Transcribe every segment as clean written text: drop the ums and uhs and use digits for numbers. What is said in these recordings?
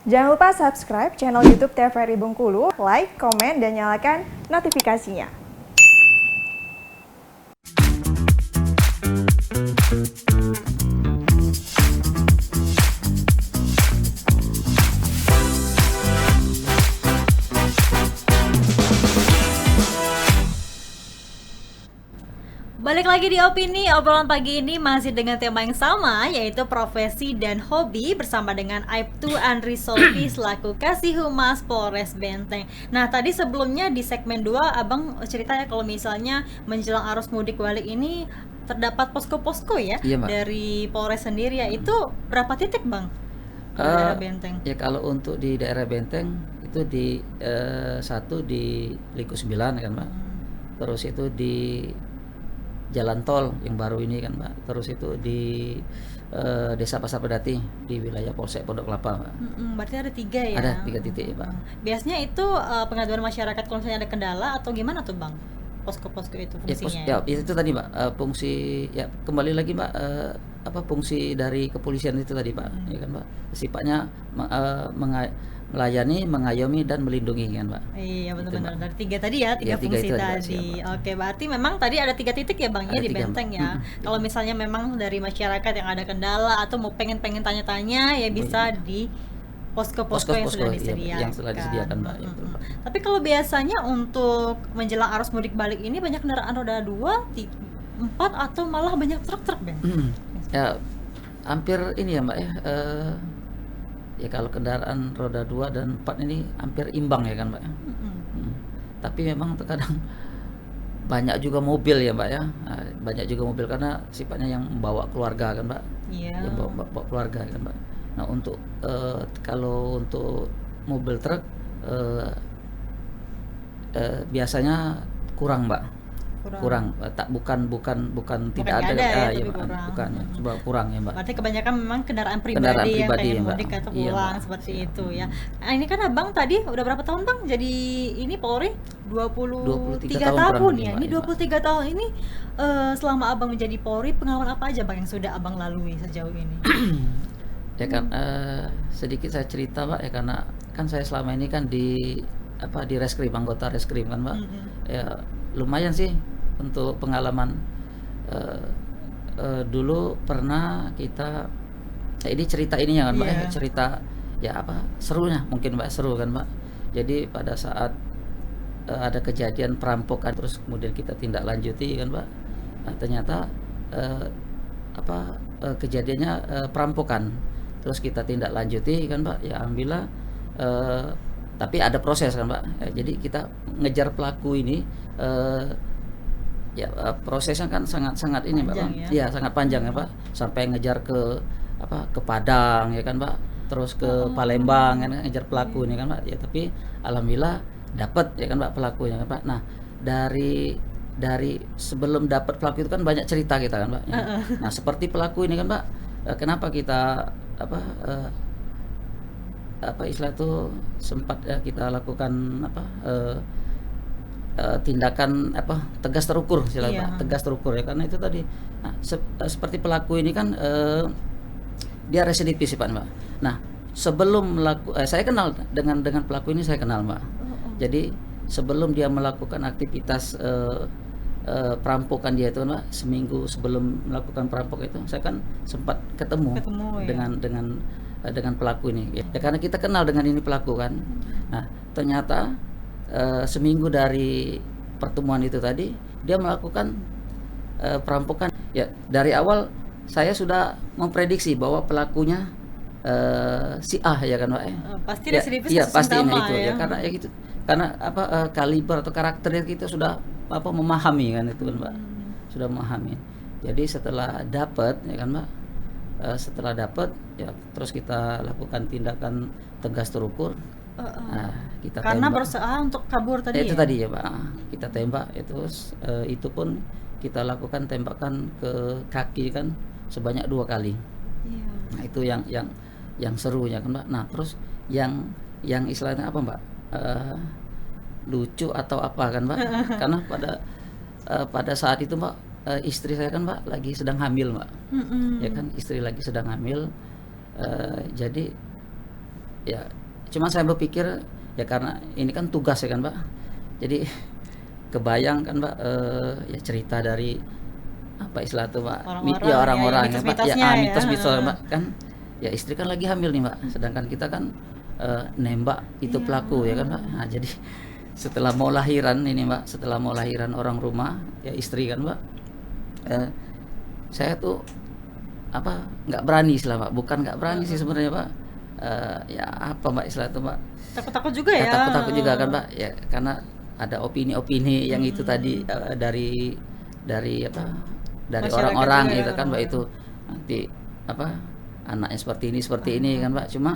Jangan lupa subscribe channel YouTube TVRI Bengkulu, like, komen, dan nyalakan notifikasinya. Balik lagi di Opini, obrolan pagi ini masih dengan tema yang sama, yaitu profesi dan hobi bersama dengan Aibtu Andri Solvi selaku Kasih Humas Polres Benteng. Nah, tadi sebelumnya di segmen 2 Abang ceritanya kalau misalnya menjelang arus mudik balik ini terdapat posko-posko ya, Iya, Mbak. dari Polres sendiri ya. Itu berapa titik, Bang? Di daerah Benteng. Ya kalau untuk di daerah Benteng itu di satu di Liku 9 kan, Mbak. Terus itu di jalan tol yang baru ini kan, Mbak. Terus itu di Desa Pasar Pedati di wilayah Polsek Pondok Kelapa, Mbak. Berarti ada 3 ya? Ada 3 titik, Pak. Biasanya itu pengaduan masyarakat kalau misalnya ada kendala atau gimana tuh, Bang? Posko-posko itu fungsinya Ya, itu tadi, Mbak. Fungsi ya kembali lagi, Mbak, fungsi dari kepolisian itu tadi, Pak. Ya kan, Mbak. Sifatnya melayani, mengayomi dan melindungi kan, Mbak. Iya, Itu, benar-benar Mbak. dari 3 tadi ya, 3 Ya, 3 fungsi itu ada, tadi. siap, Mbak. Oke, berarti memang tadi ada 3 titik ya, Bang, ya Ada di 3, Mbak. Benteng ya. Kalau misalnya memang dari masyarakat yang ada kendala atau mau pengen tanya-tanya ya bisa di posko-posko yang sudah iya, disediakan. yang sudah disediakan, Mbak. Ya, betul, Mbak. Tapi kalau biasanya untuk menjelang arus mudik balik ini banyak kendaraan roda 2, 4 atau malah banyak truk-truk, Bang? Ya, hampir ini ya, Mbak ya. Ya kalau kendaraan roda 2 dan 4 ini hampir imbang ya kan, Mbak ya. Tapi memang terkadang banyak juga mobil ya, Mbak ya. Nah, banyak juga mobil karena sifatnya yang membawa keluarga kan, Mbak. Iya. Yang bawa keluarga kan, Mbak. Nah, untuk kalau untuk mobil truk biasanya kurang, Mbak. Kurang. Bukan tidak ada, ya, ya, tapi Mbak. kurang. Bukan ya, coba kurang ya, Mbak. Berarti kebanyakan memang kendaraan Kendaraan pribadi yang pribadi pengen ya, Mbak. mudik atau Iya, pulang Mbak. seperti Iya. itu ya. Nah, ini kan Abang tadi udah berapa tahun, Bang? Jadi ini Polri 23 tahun tahun kurang ya. lebih, Ini Mbak. 23 tahun ini selama Abang menjadi Polri, pengalaman apa aja, Bang, yang sudah Abang lalui sejauh ini? Ya kan, sedikit saya cerita, Mbak, ya karena kan saya selama ini kan di reskrim, anggota reskrim kan, Mbak. Ya lumayan sih untuk pengalaman. Dulu pernah kita ini cerita ini ya kan, Mbak, Iya. cerita ya serunya mungkin, Mbak, seru kan, Mbak. Jadi pada saat ada kejadian perampokan terus kemudian kita tindak lanjuti kan, Mbak. Nah, ternyata kejadiannya perampokan. Terus kita tindak lanjuti kan, Mbak. Ya alhamdulillah, tapi ada proses kan, Mbak. Ya, jadi kita ngejar pelaku ini prosesnya kan sangat ini, Mbak. Panjang ya? Iya, sangat panjang ya, Pak. Sampai ngejar ke Padang ya kan, Pak. Terus ke Palembang kan, ngejar pelaku ini kan, Pak. Ya tapi alhamdulillah dapat ya kan, Pak, pelakunya kan, Pak. Nah, dari sebelum dapat pelaku itu kan banyak cerita kita kan, Pak. Nah, seperti pelaku ini kan, Pak. Kenapa kita istilah itu sempat kita lakukan tindakan tegas terukur istilah, Iya. Pak. Tegas terukur ya karena itu tadi. Nah, seperti pelaku ini kan dia residivis sih, Pak, Mbak. Nah, sebelum saya kenal dengan pelaku ini, saya kenal, Mbak. Jadi sebelum dia melakukan aktivitas perampokan dia itu, Mbak, seminggu sebelum melakukan perampokan itu saya kan sempat ketemu ya. dengan pelaku ini ya, karena kita kenal dengan ini pelaku kan. Nah, ternyata seminggu dari pertemuan itu tadi dia melakukan perampokan. Ya, dari awal saya sudah memprediksi bahwa pelakunya si A ya kan, Pak. Pasti Ya, residivis iya, kasus pasti utama itu ya karena ya gitu. Karena kaliber atau karakternya kita sudah memahami kan itu kan, Mbak. Sudah memahami. Jadi setelah dapat ya kan, Mbak. Setelah dapat ya terus kita lakukan tindakan tegas terukur. Nah, kita karena tembak. berusaha untuk kabur tadi Itu ya? tadi ya, Pak. Kita tembak itu pun kita lakukan tembakan ke kaki kan sebanyak 2 kali. Iya. Nah, itu yang serunya kan, Mbak. Nah, terus yang istilahnya apa, Mbak? Lucu atau apa kan, Mbak? Karena pada saat itu, Mbak, istri saya kan, Mbak, lagi sedang hamil, Mbak. Ya kan, istri lagi sedang hamil. Jadi ya cuma saya berpikir ya karena ini kan tugas ya kan Mbak. Jadi kebayang kan Mbak, ya cerita dari apa istilah itu Mbak, Orang-orang, ya orang-orang ya, ya Mbak, ya mitos-mitosnya ya. mitos-mitos Mbak kan, ya istri kan lagi hamil nih Mbak, sedangkan kita kan nembak itu pelaku ya kan Mbak. Nah jadi setelah mau lahiran ini Mbak, setelah mau lahiran orang rumah ya istri kan Mbak, saya tuh apa nggak berani istilah Mbak, bukan nggak berani sih sebenarnya Mbak. Ya apa Mbak istilah itu Mbak, Takut-takut juga ya. takut-takut juga kan Mbak ya, karena ada opini-opini yang itu tadi dari apa dari Masyarakat orang-orang juga gitu ya. kan Mbak, itu nanti apa anaknya seperti ini kan Mbak. Cuma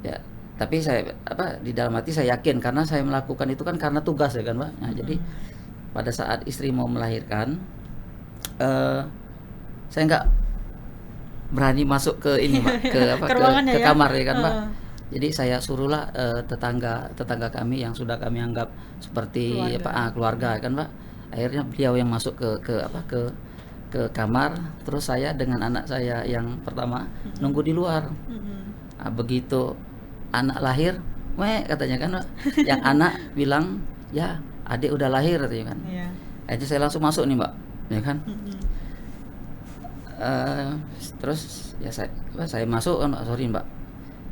ya tapi saya apa di dalam hati saya yakin karena saya melakukan itu kan karena tugas ya kan Mbak. Nah jadi pada saat istri mau melahirkan, saya nggak berani masuk ke ini Mbak, ke apa Ke ruangannya ke ya? kamar ya kan Mbak. Jadi saya suruhlah tetangga kami yang sudah kami anggap seperti keluarga kan Mbak. Akhirnya beliau yang masuk ke kamar, terus saya dengan anak saya yang pertama nunggu di luar. Nah, begitu anak lahir, katanya kan Mbak, yang anak bilang ya adik udah lahir katanya kan. Iya. Akhirnya saya langsung masuk nih Mbak, ya kan. Terus ya saya masuk kan Mbak, sorry Mbak.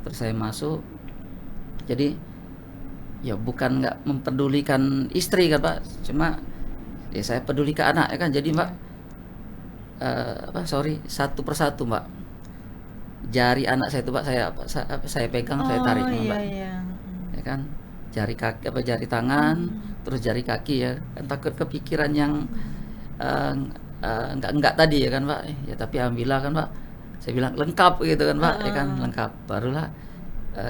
Terus saya masuk, jadi ya bukan nggak mempedulikan istri kan Pak, cuma ya saya peduli ke anak ya kan. Jadi Mbak, satu persatu Mbak, jari anak saya itu Pak saya pegang, saya tarik Mbak, ya kan, jari kaki jari tangan, terus jari kaki ya kan, takut kepikiran yang enggak tadi ya kan Pak. Ya tapi alhamdulillah kan Pak, saya bilang lengkap gitu kan Pak, ya kan lengkap. Barulah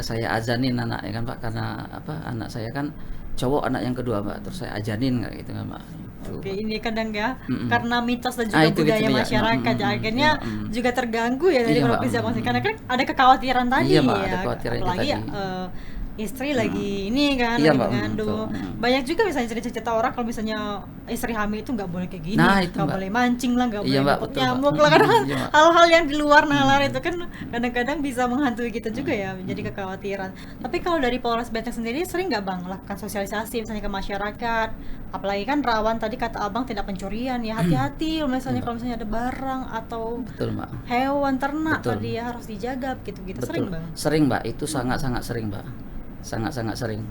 saya azanin anak ya kan Pak, karena apa anak saya kan cowok, anak yang kedua Mbak, terus saya ajanin kayak gitu kan Pak. Oke, ini kadang ya karena mitos dan juga itu budaya ya. masyarakat ya, akhirnya juga terganggu ya dari Iya, profesi Mbak. karena kan ada kekhawatiran tadi Iya, Mbak, ya, ada kekhawatiran itu apalagi tadi. Istri lagi ini kan Iya, lagi Mbak, mengandung. betul. Banyak juga misalnya cerita-cerita orang kalau misalnya istri hamil itu nggak boleh kayak gini, Nah, itu, nggak Mbak. boleh mancing lah, nggak Iya, boleh Mbak, dapat betul, Mbak. nyamuk lah, kadang Iya, Mbak. hal-hal yang di luar nalar itu kan kadang-kadang bisa menghantui kita juga ya, jadi kekhawatiran. Tapi kalau dari Polres Benteng sendiri sering nggak Bang melakukan sosialisasi misalnya ke masyarakat, apalagi kan rawan tadi kata Abang tidak pencurian ya, hati-hati misalnya kalau misalnya ada barang atau Betul Mbak. hewan ternak Betul. tadi ya harus dijaga gitu-gitu. Sering Bang. Sering Mbak, itu sangat-sangat sering Mbak, sangat-sangat sering.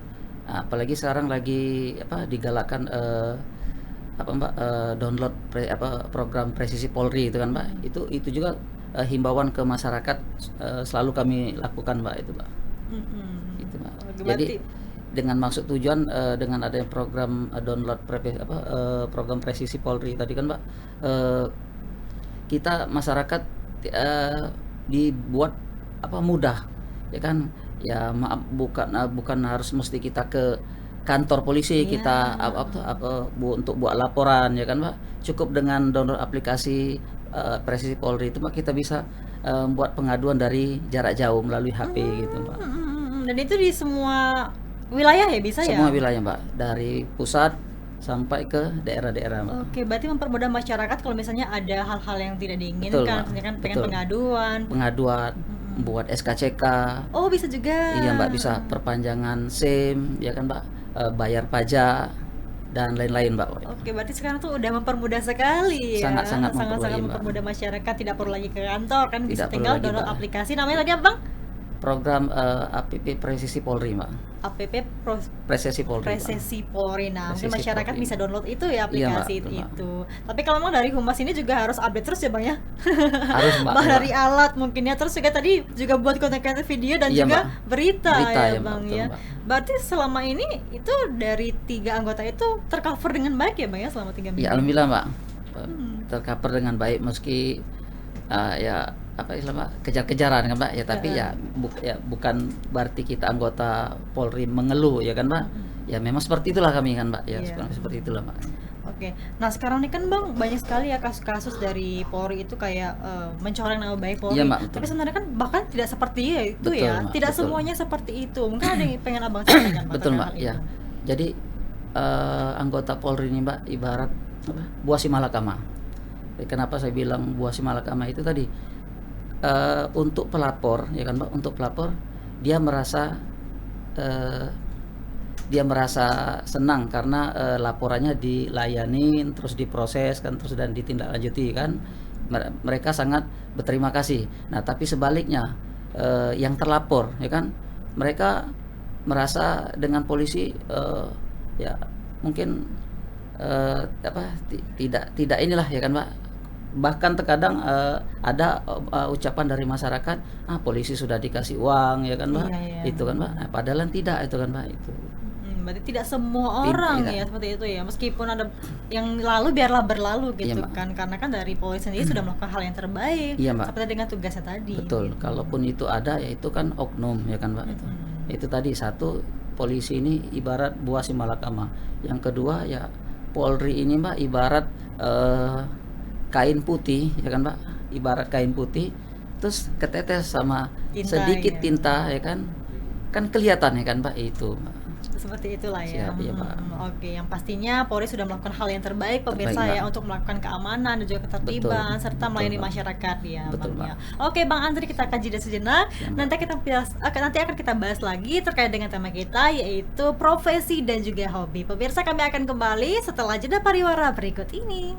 Apalagi sekarang lagi apa digalakkan apa Mbak, download program Presisi Polri itu kan Mbak. Itu juga himbauan ke masyarakat selalu kami lakukan Mbak, itu Mbak. Itu Mbak. Berarti- Jadi dengan maksud tujuan dengan adanya program download program Presisi Polri tadi kan Mbak, kita masyarakat dibuat apa mudah ya kan, ya maaf bukan harus mesti kita ke kantor polisi kita untuk buat laporan ya kan Mbak. Cukup dengan download aplikasi Presisi Polri itu Mbak, kita bisa buat pengaduan dari jarak jauh melalui HP gitu Mbak. Dan itu di semua wilayah ya bisa ya? Semua wilayah Mbak, dari pusat sampai ke daerah-daerah Mbak. Oke, berarti mempermudah masyarakat kalau misalnya ada hal-hal yang tidak Betul, diinginkan, Mbak. misalnya kan pengen Betul. pengaduan. Buat SKCK. Oh, bisa juga. Iya Mbak, bisa perpanjangan SIM ya kan Mbak, bayar pajak dan lain-lain Mbak. Oke, berarti sekarang tuh udah mempermudah sekali ya. Sangat-sangat mempermudah, Sangat-sangat Mbak. mempermudah masyarakat, tidak perlu lagi ke kantor kan, bisa Tidak perlu tinggal lagi, download Mbak. aplikasi. Namanya tadi apa, Bang? Program APP Presisi Polri Mbak. APP Presisi Polri. Mbak. Presisi Polri. Nah, mungkin Presisi masyarakat Polri. bisa download itu ya Iya, aplikasi Mbak, betul, Mbak. itu. Tapi kalau memang dari Humas ini juga harus update terus ya Bang ya. Harus Mbak. Bah Mbak. dari alat mungkin ya, terus juga tadi juga buat konten-konten video dan Iya, juga Mbak. berita Berita ya ya, Mbak, Bang betul, ya. Mbak. Berarti selama ini itu dari 3 anggota itu tercover dengan baik ya Bang ya selama 3 minggu. Ya alhamdulillah Mbak, tercover dengan baik meski ya apa istilah Mbak, kejar-kejaran kan Mbak ya, tapi ya bukan berarti kita anggota Polri mengeluh ya kan Mbak. Ya memang seperti itulah kami kan Mbak ya, Iya. seperti itulah Mbak. Oke, nah sekarang ini kan Bang banyak sekali ya kasus-kasus dari Polri itu kayak mencoreng nama baik Polri. Iya, Mbak, betul. Tapi sebenarnya kan bahkan tidak seperti itu Betul, ya, Mbak, tidak betul. semuanya seperti itu. Mungkin ada yang pengen Abang sampaikan Mbak. Betul tentang Mbak hal ya. itu. Jadi anggota Polri ini Mbak ibarat apa, buah si malakama. Kenapa saya bilang buah si malakama itu tadi, untuk pelapor ya kan Mbak, untuk pelapor dia merasa senang karena laporannya dilayani, terus diproses kan, terus dan ditindaklanjuti kan. Mereka sangat berterima kasih. Nah, tapi sebaliknya yang terlapor ya kan, mereka merasa dengan polisi ya mungkin tidak inilah ya kan Pak. Bahkan terkadang ada ucapan dari masyarakat, polisi sudah dikasih uang ya kan Pak. Iya. Itu kan Pak. Nah, padahal tidak itu kan Pak itu. Berarti tidak semua orang Tidak. ya seperti itu ya, meskipun ada yang lalu biarlah berlalu gitu Iya, Mbak. kan, karena kan dari polisi sendiri sudah melakukan hal yang terbaik Iya, Mbak. seperti dengan tugasnya tadi. Betul. Kalaupun itu ada ya itu kan oknum ya kan Pak itu. Itu tadi satu, polisi ini ibarat buah si malakama. Yang kedua ya Polri ini Mbak ibarat kain putih ya kan Mbak. Ibarat kain putih terus ketetes sama Tinta, sedikit ya. tinta ya kan. Kan kelihatan ya kan Mbak itu Mbak. Seperti itulah ya. Siap, iya, Pak. Oke, yang pastinya Polri sudah melakukan hal yang terbaik pemirsa Terbaik, ya Mbak. untuk melakukan keamanan dan juga ketertiban Betul. serta Betul, melayani Mbak. masyarakat ya. Betul, Bang, ya. Mbak. Oke, Bang Andri, kita akan jeda sejenak. Ya, Mbak. Nanti akan kita bahas lagi terkait dengan tema kita yaitu profesi dan juga hobi. Pemirsa, kami akan kembali setelah jeda pariwara berikut ini.